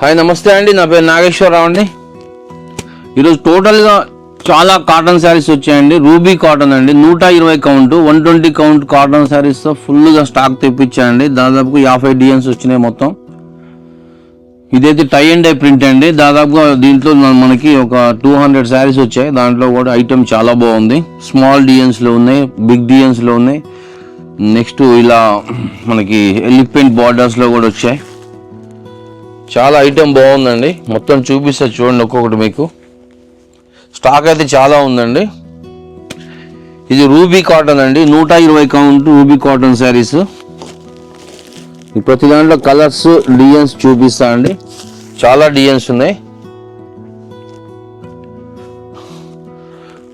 Hi నమస్తే అండి, నా పేరు నాగేశ్వరరావు అండి. ఈరోజు టోటల్గా చాలా కాటన్ శారీస్ వచ్చాయండి. రూబీ కాటన్ అండి, 120 కౌంట్ 120 కౌంట్ కాటన్ శారీస్తో ఫుల్గా స్టాక్ తెప్పించాయండి. దాదాపుగా 50 డిజైన్స్ వచ్చినాయి మొత్తం. ఇదైతే టై అండ్ డై ప్రింట్ అండి. దాదాపుగా దీంట్లో మనకి ఒక 200 శారీస్ వచ్చాయి. దాంట్లో కూడా ఐటమ్ చాలా బాగుంది. స్మాల్ డిజైన్స్లో ఉన్నాయి, బిగ్ డిజైన్స్లో ఉన్నాయి. నెక్స్ట్ ఇలా మనకి ఎలిఫెంట్ బార్డర్స్లో కూడా వచ్చాయి. చాలా ఐటమ్ బాగుందండి. మొత్తం చూపిస్తా చూడండి ఒక్కొక్కటి మీకు. స్టాక్ అయితే చాలా ఉందండి. ఇది రూబీ కాటన్ అండి, 120 కౌంట్ రూబీ కాటన్ శారీస్. ప్రతి దాంట్లో కలర్స్ డిజైన్స్ చూపిస్తా అండి. చాలా డిజైన్స్ ఉన్నాయి.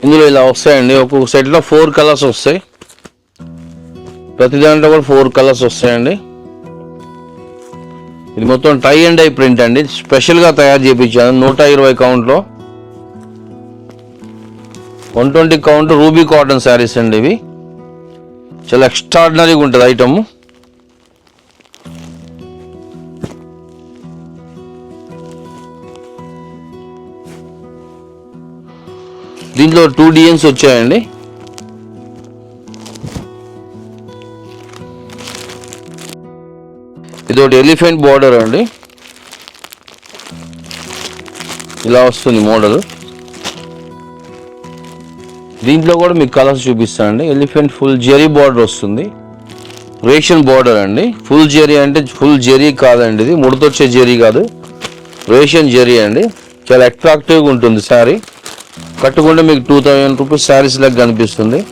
ఇందులో ఇలా వస్తాయండి. ఒక్కొక్క సెట్లో 4 కలర్స్ వస్తాయి. ప్రతి దాంట్లో కూడా 4 కలర్స్ వస్తాయండి. ఇది మొత్తం టై అండ్ డై ప్రింట్ అండి, స్పెషల్గా తయారు చేయించాను. 120 కౌంట్లో 120 కౌంట్ రూబీ కాటన్ శారీస్ అండి. ఇవి చాలా ఎక్స్ట్రాడినరీగా ఉంటుంది ఐటమ్. దీంట్లో 2 డిజైన్స్ వచ్చాయండి. ఇది ఒకటి ఎలిఫెంట్ బార్డర్ అండి, ఇలా వస్తుంది మోడల్. దీంట్లో కూడా మీకు కలర్స్ చూపిస్తానండి. ఎలిఫెంట్ ఫుల్ జెరీ బార్డర్ వస్తుంది, రేషన్ బార్డర్ అండి. ఫుల్ జెరీ అంటే ఫుల్ జెరీ కాదండి, ఇది ముడతొచ్చే జెరీ కాదు, రేషన్ జెరీ అండి. చాలా అట్రాక్టివ్గా ఉంటుంది శారీ. కట్టుకుంటే మీకు 2000 రూపీస్ శారీస్ లాగా కనిపిస్తుంది.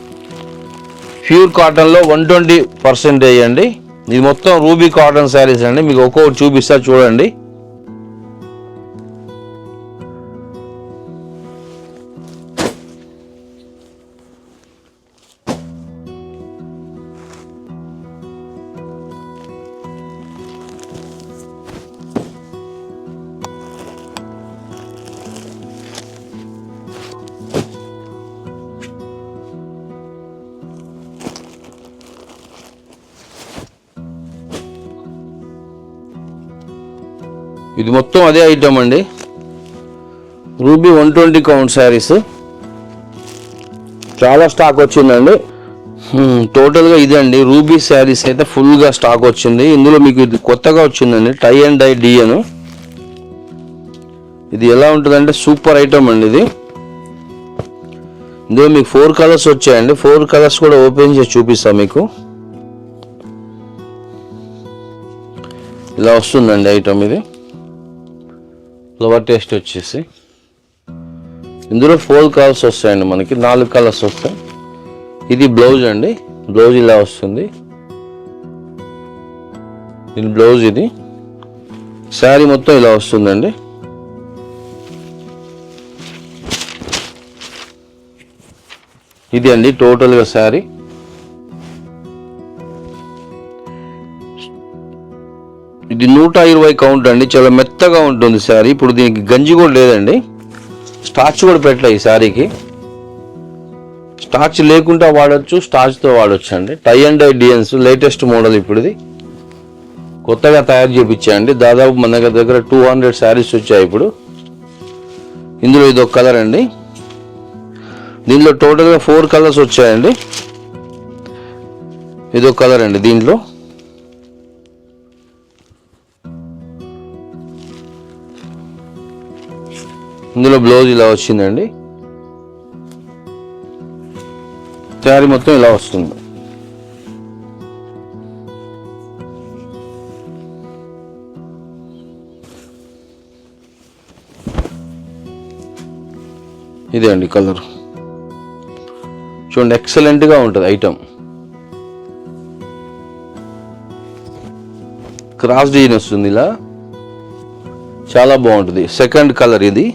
ప్యూర్ కాటన్లో 120% అండి. ఇది మొత్తం రూబీ కాటన్ శారీస్ అండి. మీకు ఒక్కొక్కటి చూపిస్తా చూడండి. ఇది మొత్తం అదే ఐటమ్ అండి, రూబీ 120 కౌంట్ శారీస్. చాలా స్టాక్ వచ్చిందండి. టోటల్గా ఇదండి రూబీ శారీస్ అయితే ఫుల్గా స్టాక్ వచ్చింది. ఇందులో మీకు ఇది కొత్తగా వచ్చిందండి, టై అండ్ డై డిజైన్. ఇది ఎలా ఉంటుందంటే సూపర్ ఐటమ్ అండి ఇది. ఇందులో మీకు 4 కలర్స్ వచ్చాయండి. 4 కలర్స్ కూడా ఓపెన్ చేసి చూపిస్తాను మీకు. ఇలా వస్తుందండి ఐటమ్. ఇది ఫ్లవర్ టేస్ట్ వచ్చేసి ఇందులో 4 కలర్స్ వస్తాయండి. మనకి 4 కలర్స్ వస్తాయి. ఇది బ్లౌజ్ అండి, బ్లౌజ్ ఇలా వస్తుంది. దీని బ్లౌజ్ ఇది. శారీ మొత్తం ఇలా వస్తుందండి. ఇది అండి టోటల్గా శారీ. ఇది 120 కౌంట్ అండి. చాలా మెత్తగా ఉంటుంది శారీ. ఇప్పుడు దీనికి గంజి కూడా లేదండి, స్టార్చ్ కూడా పెట్టలే ఈ శారీకి. స్టార్చ్ లేకుండా వాడచ్చు, స్టార్చ్తో వాడచ్చు అండి. Tie and dye designs latest model. ఇప్పుడు ఇది కొత్తగా తయారు చేయించాయండి. దాదాపు మన దగ్గర 200 శారీస్ వచ్చాయి ఇప్పుడు. ఇందులో ఇది ఒక కలర్ అండి. దీంట్లో టోటల్గా 4 కలర్స్ వచ్చాయండి. ఇది ఒక కలర్ అండి. దీంట్లో ఇందులో బ్లౌజ్ ఇలా వచ్చిందండి. శారీ మొత్తం ఇలా వస్తుంది. ఇదే అండి కలర్. చూడండి ఎక్సలెంట్గా ఉంటుంది ఐటమ్. క్రాస్ డిజైన్ వస్తుంది ఇలా, చాలా బాగుంటుంది. సెకండ్ కలర్ ఇది.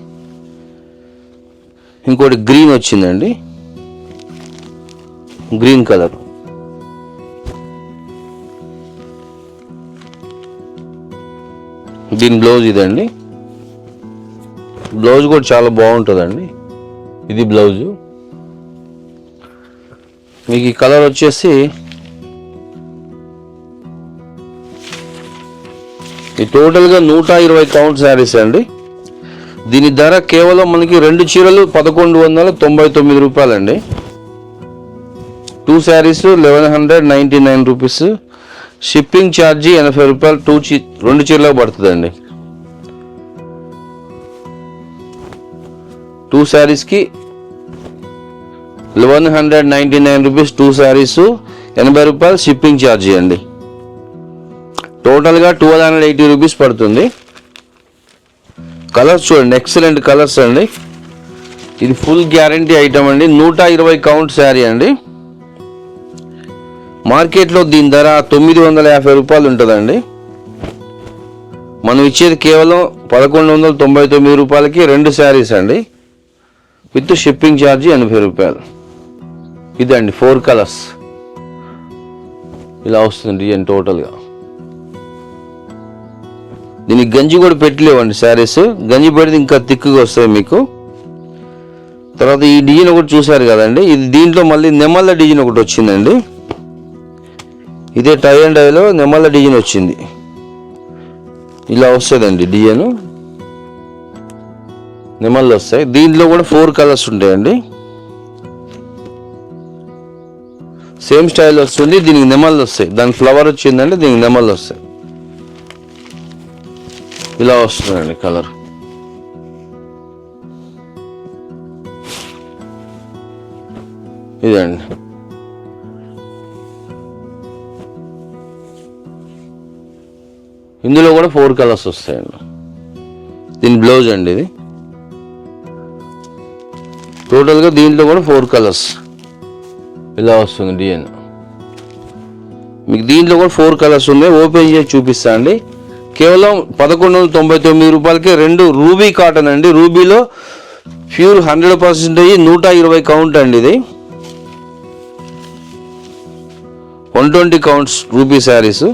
ఇంకోటి గ్రీన్ వచ్చిందండి, గ్రీన్ కలర్. దీని బ్లౌజ్ ఇదండి. బ్లౌజ్ కూడా చాలా బాగుంటుందండి. ఇది బ్లౌజు. మీకు ఈ కలర్ వచ్చేసి ఈ టోటల్గా 120 కౌంట్ శారీస్ అండి. దీని ధర కేవలం మనకి 2 చీరలు 1199 రూపాయలండి. 2 శారీస్ 1199 రూపీస్. షిప్పింగ్ ఛార్జీ 80 రూపాయలు 2 చీరలకు పడుతుందండి. 2 శారీస్కి 1199 రూపీస్. 2 శారీస్ 80 రూపాయలు షిప్పింగ్ ఛార్జీ అండి. టోటల్గా 1280 రూపీస్ పడుతుంది. కలర్స్ చూడండి, ఎక్సలెంట్ కలర్స్ అండి. ఇది ఫుల్ గ్యారంటీ ఐటమ్ అండి. 120 కౌంట్ శారీ అండి. మార్కెట్లో దీని ధర 950 రూపాయలు ఉంటుందండి. మనం ఇచ్చేది కేవలం 1199 రూపాయలకి 2 శారీస్ అండి, విత్ షిప్పింగ్ ఛార్జీ 80 రూపాయలు. ఇదండి 4 కలర్స్ ఇలా వస్తుంది డిజైన్ టోటల్గా. దీనికి గంజి కూడా పెట్టలేవండి శారీస్. గంజి పెడితే ఇంకా థిక్గా వస్తాయి మీకు. తర్వాత ఈ డిజైన్ ఒకటి చూసారు కదండి, ఇది దీంట్లో మళ్ళీ నెమళ్ళ డిజైన్ ఒకటి వచ్చిందండి. ఇదే టై అండ్ డైలో నెమళ్ళ డిజైన్ వచ్చింది. ఇలా వస్తుందండి డిజైన్, నెమళ్ళు వస్తాయి. దీంట్లో కూడా 4 కలర్స్ ఉంటాయండి. సేమ్ స్టైల్ వస్తుంది. దీనికి నెమళ్ళు వస్తాయి. దానికి ఫ్లవర్ వచ్చిందంటే దీనికి నెమళ్ళు వస్తాయి. ఇలా వస్తుందండి కలర్. ఇదండి ఇందులో కూడా 4 కలర్స్ వస్తాయండి. దీని బ్లౌజ్ అండి ఇది. టోటల్గా దీంట్లో కూడా 4 కలర్స్ ఇలా వస్తుంది డిజైన్. మీకు దీంట్లో కూడా 4 కలర్స్ ఉన్నాయి. ఓపెన్ చేసి చూపిస్తా అండి. కేవలం 1199 రూపాయలకి 2 రూబీ కాటన్ అండి. రూబీలో ప్యూర్ 100% 120 కౌంట్ అండి. ఇది 120 కౌంట్స్ రూబీ శారీస్.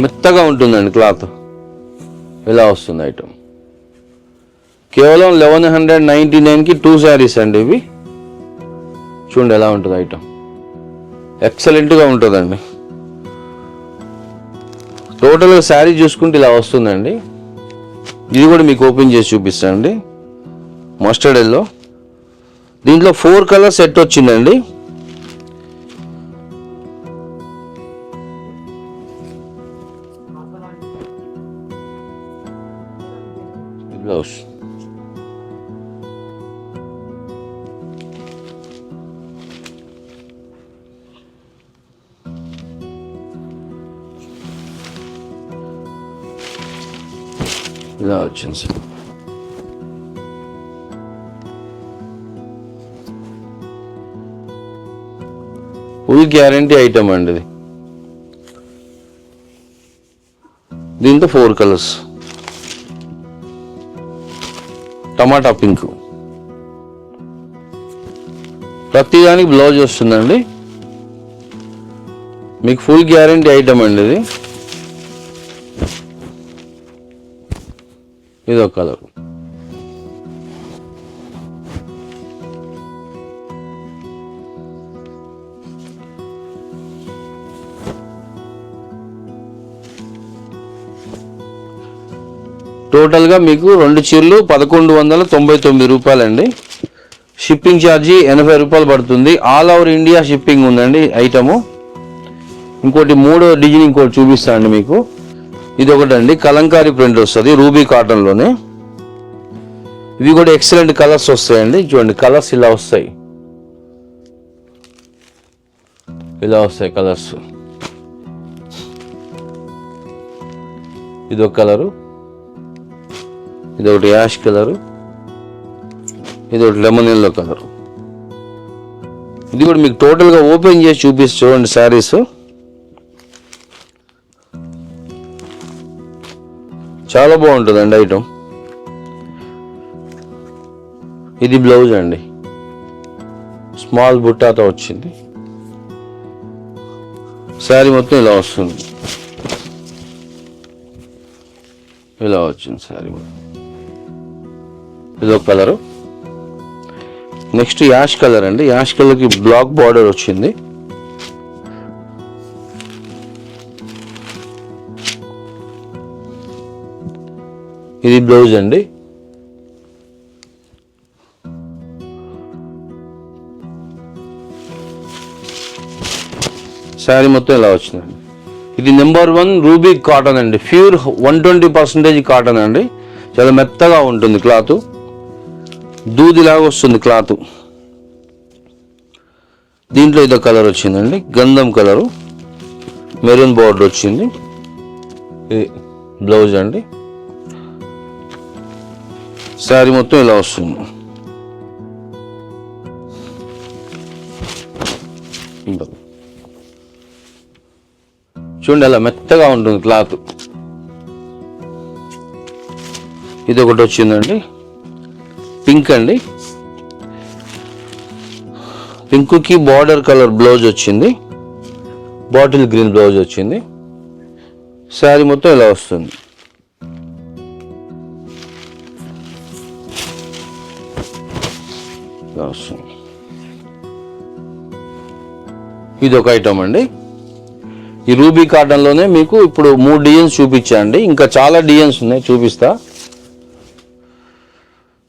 మెత్తగా ఉంటుందండి క్లాత్. ఇలా వస్తుంది ఐటమ్. కేవలం 1199కి 2 శారీస్ అండి ఇవి. చూడండి ఎలా ఉంటుంది ఐటమ్. ఎక్సలెంట్గా ఉంటుందండి. టోటల్గా శారీ చూసుకుంటే ఇలా వస్తుందండి. ఇది కూడా మీకు ఓపెన్ చేసి చూపిస్తానండి. Mustard yellow. దీంట్లో 4 కలర్ సెట్ వచ్చిందండి. బ్లౌజ్ ఇలా వచ్చింది సార్. ఫుల్ గ్యారంటీ ఐటమ్ అండి ఇది. దీంతో 4 కలర్స్. టమాటా పింక్. ప్రతిదానికి బ్లౌజ్ వస్తుందండి. మీకు ఫుల్ గ్యారంటీ ఐటమ్ అండి ఇది. ఇదో కలర్. టోటల్గా మీకు 2 చీరలు 1199 రూపాయలండి. షిప్పింగ్ ఛార్జీ 80 రూపాయలు పడుతుంది. ఆల్ ఓవర్ ఇండియా షిప్పింగ్ ఉందండి ఐటము. ఇంకోటి 3వ డిజైన్ ఇంకోటి చూపిస్తానండి మీకు. ఇది ఒకటండి కలంకారీ ప్రింట్ వస్తుంది రూబీ కాటన్లోనే. ఇవి కూడా ఎక్సలెంట్ కలర్స్ వస్తాయండి. చూడండి కలర్స్ ఇలా వస్తాయి. ఇలా వస్తాయి కలర్స్. ఇది ఒక కలరు, ఇది ఒకటి యాష్ కలరు, ఇది ఒకటి లెమన్ ఎల్లో కలరు. ఇది కూడా మీకు టోటల్గా ఓపెన్ చేసి చూపిస్తే చూడండి శారీస్. చాలా బాగుంటుందండి ఐటమ్. ఇది బ్లౌజ్ అండి. స్మాల్ బుట్టాతో వచ్చింది. శారీ మొత్తం ఇలా వస్తుంది. ఇలా వచ్చింది శారీ మొత్తం. ఇదొక కలరు. నెక్స్ట్ యాష్ కలర్ అండి. యాష్ కలర్కి బ్లాక్ బార్డర్ వచ్చింది. ఇది బ్లౌజ్ అండి. శారీ మొత్తం ఇలా వచ్చిందండి. ఇది నెంబర్ 1 రూబీ కాటన్ అండి. ప్యూర్ 120% కాటన్ అండి. చాలా మెత్తగా ఉంటుంది క్లాత్, దూదిలాగా వస్తుంది క్లాత్. దీంట్లో ఇదో కలర్ వచ్చిందండి, గంధం కలరు, మెరూన్ బార్డర్ వచ్చింది. ఇది బ్లౌజ్ అండి. శారీ మొత్తం ఇలా వస్తుంది. చూడండి అలా మెత్తగా ఉంటుంది క్లాత్. ఇది ఒకటి వచ్చిందండి, పింక్ అండి. పింక్కి బార్డర్ కలర్ బ్లౌజ్ వచ్చింది, బాటిల్ గ్రీన్ బ్లౌజ్ వచ్చింది. శారీ మొత్తం ఇలా వస్తుంది. ఇది ఒక ఐటమ్ అండి. ఈ రూబీ కాటన్లోనే మీకు ఇప్పుడు 3 డిజైన్స్ చూపించండి, ఇంకా చాలా డిజైన్స్ ఉన్నాయి, చూపిస్తా.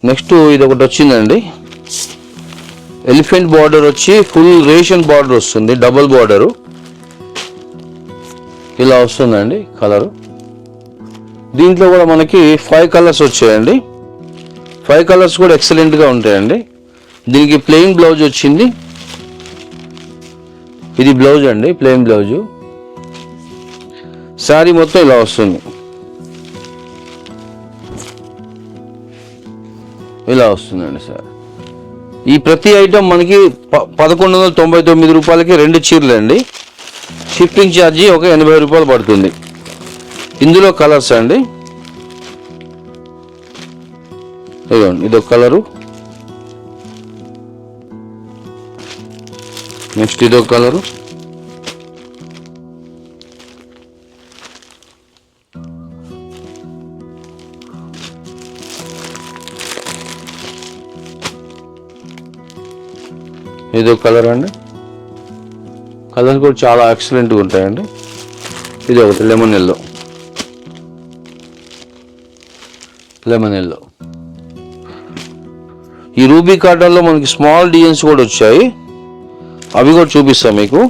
నెక్స్ట్ ఇది ఒకటి వచ్చిందండి, ఎలిఫెంట్ బార్డర్ వచ్చి ఫుల్ రేషన్ బార్డర్ వస్తుంది, డబుల్ బార్డరు ఇలా వస్తుందండి కలరు. దీంట్లో కూడా మనకి 5 కలర్స్ వచ్చాయండి. 5 కలర్స్ కూడా ఎక్సలెంట్గా ఉంటాయండి. దీనికి ప్లెయిన్ బ్లౌజ్ వచ్చింది. ఇది బ్లౌజ్ అండి, ప్లెయిన్ బ్లౌజు. శారీ మొత్తం ఇలా వస్తుంది, ఇలా వస్తుందండి సార్. ఈ ప్రతి ఐటమ్ మనకి 1199 రూపాయలకి 2 చీరలు అండి. షిప్పింగ్ ఛార్జీ ఒక 80 రూపాయలు పడుతుంది. ఇందులో కలర్స్ అండి, ఇదిగోండి ఇదొక కలరు, నెక్స్ట్ ఇదొక కలరు, ఇదో కలర్ అండి. కలర్స్ కూడా చాలా ఎక్సలెంట్గా ఉంటాయండి. ఇది ఒకటి లెమన్ ఎల్లో, లెమన్ ఎల్లో. ఈ రూబీ కాటన్లో మనకి స్మాల్ డిజైన్స్ కూడా వచ్చాయి, అవి కూడా చూపిస్తాం మీకు.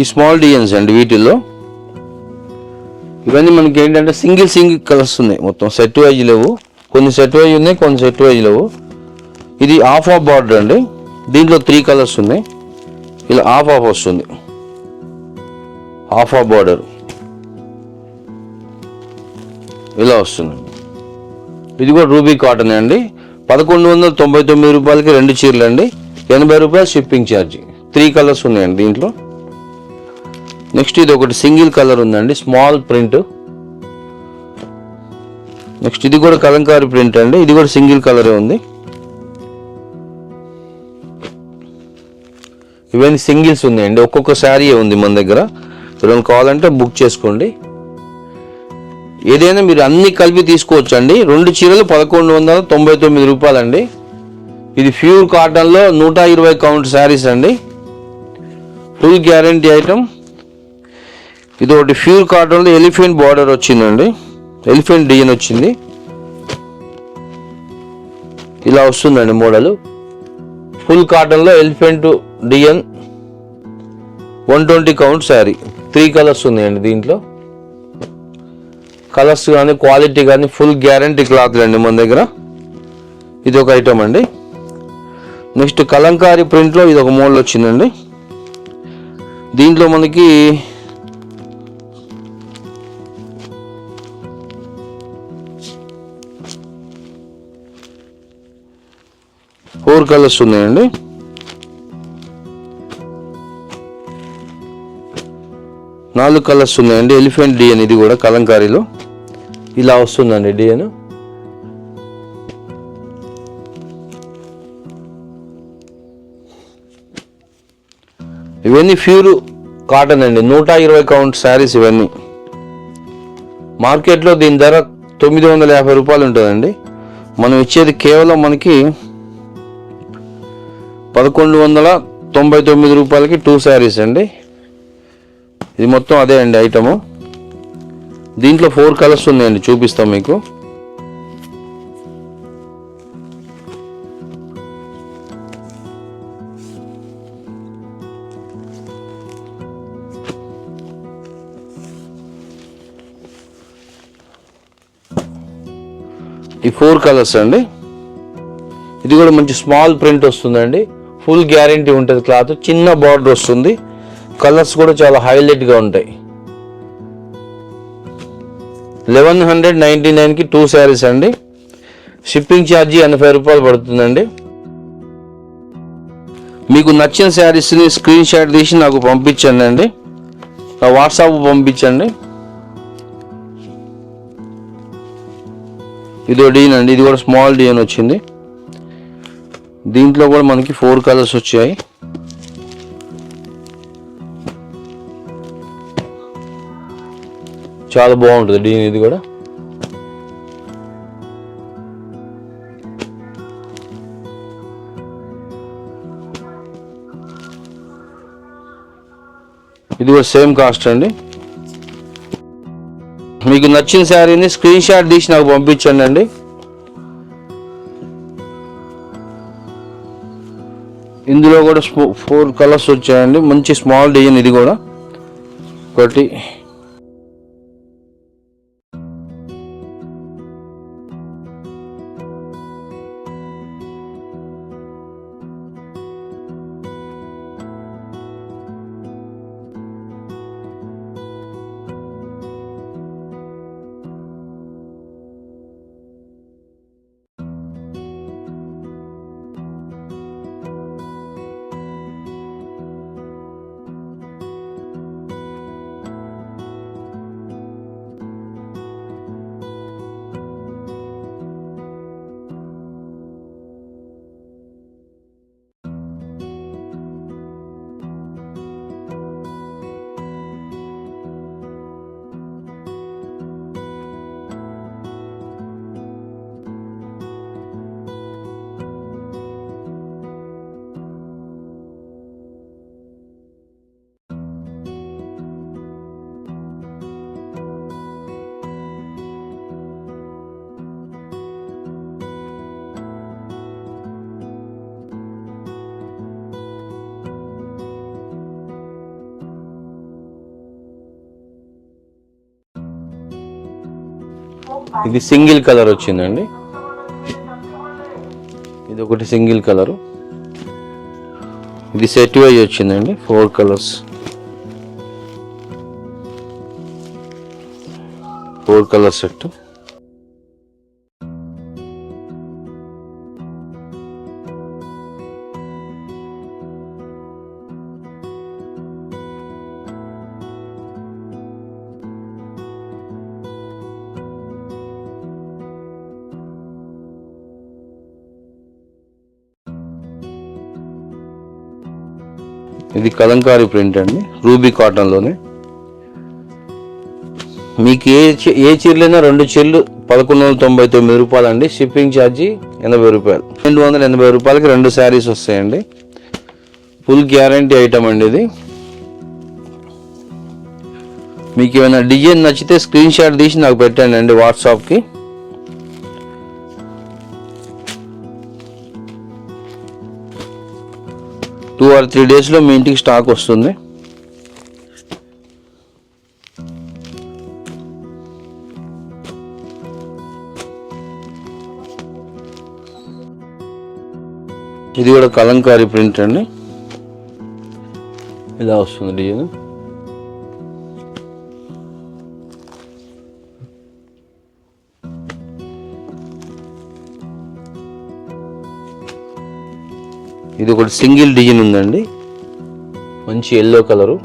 ఈ స్మాల్ డిజైన్స్ అండి వీటిల్లో. ఇవన్నీ మనకి ఏంటంటే సింగిల్ కలర్స్ ఉన్నాయి, మొత్తం సెట్ వైజ్ లేవు. కొన్ని సెట్ వైజ్ ఉన్నాయి, కొన్ని సెట్ వైజ్ లేవు. ఇది హాఫ్ బార్డర్ అండి. దీంట్లో 3 కలర్స్ ఉన్నాయి. ఇలా హాఫ్ వస్తుంది, హాఫ్ బార్డర్ ఇలా వస్తుంది. ఇది కూడా రూబీ కాటన్ అండి. 1199 రూపాయలకి 2 చీరలు అండి. 80 రూపాయలు షిప్పింగ్ ఛార్జీ. 3 కలర్స్ ఉన్నాయండి దీంట్లో. నెక్స్ట్ ఇది ఒకటి సింగిల్ కలర్ ఉందండి, స్మాల్ ప్రింట్. నెక్స్ట్ ఇది కూడా కలంకారీ ప్రింట్ అండి. ఇది కూడా సింగిల్ కలరే ఉంది. ఇవన్నీ సింగిల్స్ ఉన్నాయండి, ఒక్కొక్క శారీ ఉంది మన దగ్గర. ఎవరైనా కావాలంటే బుక్ చేసుకోండి. ఏదైనా మీరు అన్ని కలిపి తీసుకోవచ్చు అండి. 2 చీరలు 1199 రూపాయలండి. ఇది ప్యూర్ కాటన్లో 120 కౌంట్ శారీస్ అండి, ఫుల్ గ్యారంటీ ఐటమ్. ఇది ఒకటి ప్యూర్ కాటన్లో ఎలిఫెంట్ బార్డర్ వచ్చిందండి, ఎలిఫెంట్ డిజైన్ వచ్చింది. ఇలా వస్తుందండి మోడల్. ఫుల్ కాటన్లో elephant design 120 count sari. 3 colours ఉన్నాయండి దీంట్లో. కలర్స్ కానీ క్వాలిటీ కానీ ఫుల్ గ్యారంటీ క్లాత్లు అండి మన దగ్గర. ఇది ఒక ఐటమ్ అండి. నెక్స్ట్ కలంకారీ ప్రింట్లో ఇది ఒక మోడల్ వచ్చిందండి. దీంట్లో మనకి ఫోర్ కలర్స్ ఉన్నాయండి. నాలుగు కలర్స్ ఉన్నాయండి. ఎలిఫెంట్ డిజైన్, ఇది కూడా కలంకారీలో ఇలా వస్తుందండి డిజైన్. ఇవన్నీ ప్యూర్ కాటన్ అండి, 120 కౌంట్ శారీస్ ఇవన్నీ. మార్కెట్లో దీని ధర 950 రూపాయలు ఉంటుందండి. మనం ఇచ్చేది కేవలం మనకి 1199 రూపాయలకి 2 శారీస్ అండి. ఇది మొత్తం అదే అండి ఐటము. దీంట్లో 4 కలర్స్ ఉన్నాయండి, చూపిస్తాం మీకు. ఈ 4 కలర్స్ అండి. ఇది కూడా మంచి స్మాల్ ప్రింట్ వస్తుందండి, ఫుల్ గ్యారంటీ ఉంటుంది. క్లాత్ చిన్న బార్డర్ వస్తుంది, కలర్స్ కూడా చాలా హైలైట్గా ఉంటాయి. 1199కి 2 శారీస్ అండి. షిప్పింగ్ ఛార్జీ 80 రూపాయలు పడుతుందండి. మీకు నచ్చిన శారీస్ని స్క్రీన్ షాట్ తీసి నాకు పంపించండి అండి, నా వాట్సాప్ పంపించండి. ఇది డిజైన్ అండి, ఇది కూడా స్మాల్ డిజైన్ వచ్చింది. దీంట్లో కూడా మనకి 4 కలర్స్ వచ్చాయి. చాలా బాగుంటుంది డిజైన్ ఇది కూడా. ఇది కూడా సేమ్ కాస్ట్ అండి. మీకు నచ్చిన శారీని స్క్రీన్ షాట్ తీసి నాకు పంపించండి అండి. ఇందులో కూడా 4 కలర్స్ వచ్చాయండి, మంచి స్మాల్ డిజైన్ ఇది కూడా. ఒకటి ఇది సింగిల్ కలర్ వచ్చిందండి. ఇది ఒకటి సింగిల్ కలరు. ఇది సెట్ వైజ్ వచ్చిందండి, 4 కలర్స్, 4 కలర్ సెట్. ఇది కలంకారీ ప్రింట్ అండి, రూబీ కాటన్లోనే. మీకు ఏ చీరలైనా 2 చీరలు 1199 రూపాయలు అండి. షిప్పింగ్ ఛార్జీ 80 రూపాయలు. 280 రూపాయలకి 2 శారీస్ వస్తాయండి. ఫుల్ గ్యారంటీ ఐటమ్ అండి ఇది. మీకు ఏమైనా డిజైన్ నచ్చితే స్క్రీన్ షాట్ తీసి నాకు పెట్టండి అండి వాట్సాప్కి. టూ ఆర్ 3 డేస్లో మీ ఇంటికి స్టాక్ వస్తుంది. ఇది కూడా కలంకారీ ప్రింట్ అండి, ఇలా వస్తుంది డిజైన్. ఇది ఒకటి సింగిల్ డిజైన్ ఉందండి, మంచి ఎల్లో కలరు.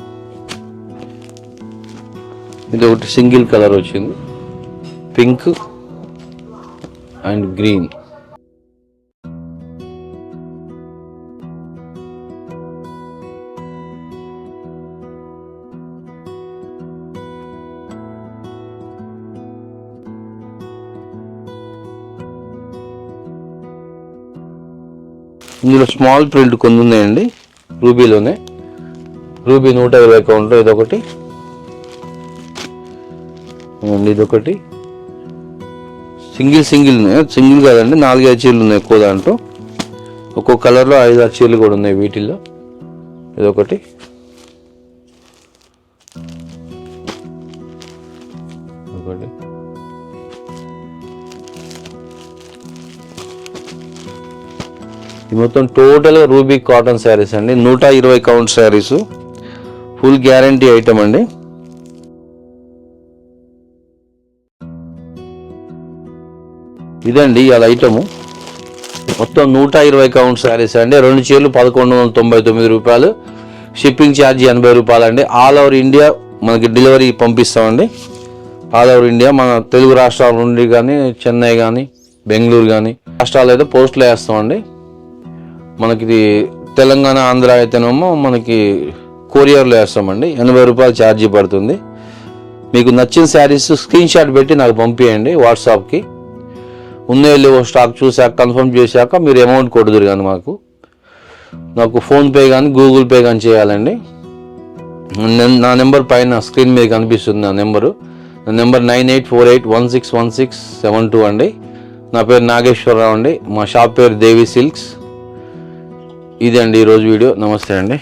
ఇది ఒకటి సింగిల్ కలర్ వచ్చింది, పింక్ అండ్ గ్రీన్. ఇందులో స్మాల్ ప్రింట్ కొన్ని ఉన్నాయండి, రూబీలోనే. Ruby 120 count. ఇదొకటి, అండి ఇదొకటి సింగిల్ ఉన్నాయి, సింగిల్ కాదండి 4-5 చీరలు ఉన్నాయి ఎక్కువ దాంట్లో. ఒక్కొక్క కలర్లో 5-6 చీరలు కూడా ఉన్నాయి వీటిల్లో. ఇదొకటి ఒకటి ఇది మొత్తం టోటల్గా రూబీ కాటన్ శారీస్ అండి. 120 count saris, full guarantee item అండి. ఇదండి ఇవాళ ఐటము. మొత్తం 120 కౌంట్ శారీస్ అండి. 2 చీరలు 1199 రూపాయలు. షిప్పింగ్ ఛార్జ్ 80 రూపాయలు అండి. ఆల్ ఓవర్ ఇండియా మనకి డెలివరీ పంపిస్తామండి. ఆల్ ఓవర్ ఇండియా మన తెలుగు రాష్ట్రాల నుండి కానీ, చెన్నై కానీ, బెంగళూరు కానీ రాష్ట్రాలు అయితే పోస్టులో వేస్తామండి. మనకి తెలంగాణ, ఆంధ్ర అయితేనేమో మనకి కొరియర్లో వేస్తామండి. 80 రూపాయలు ఛార్జీ పడుతుంది. మీకు నచ్చిన శారీస్ స్క్రీన్ షాట్ పెట్టి నాకు పంపించండి వాట్సాప్కి. ఉందో లేవో స్టాక్ చూసాక కన్ఫర్మ్ చేశాక మీరు అమౌంట్ కొడుదురు కానీ నాకు ఫోన్పే కానీ గూగుల్ పే కానీ చేయాలండి. నా నెంబర్ పైన స్క్రీన్ మీద కనిపిస్తుంది. నా నెంబర్ 9848161672 అండి. నా పేరు నాగేశ్వరరావు అండి. మా షాప్ పేరు దేవి సిల్క్స్. ఇదండి ఈరోజు వీడియో. నమస్తే అండి.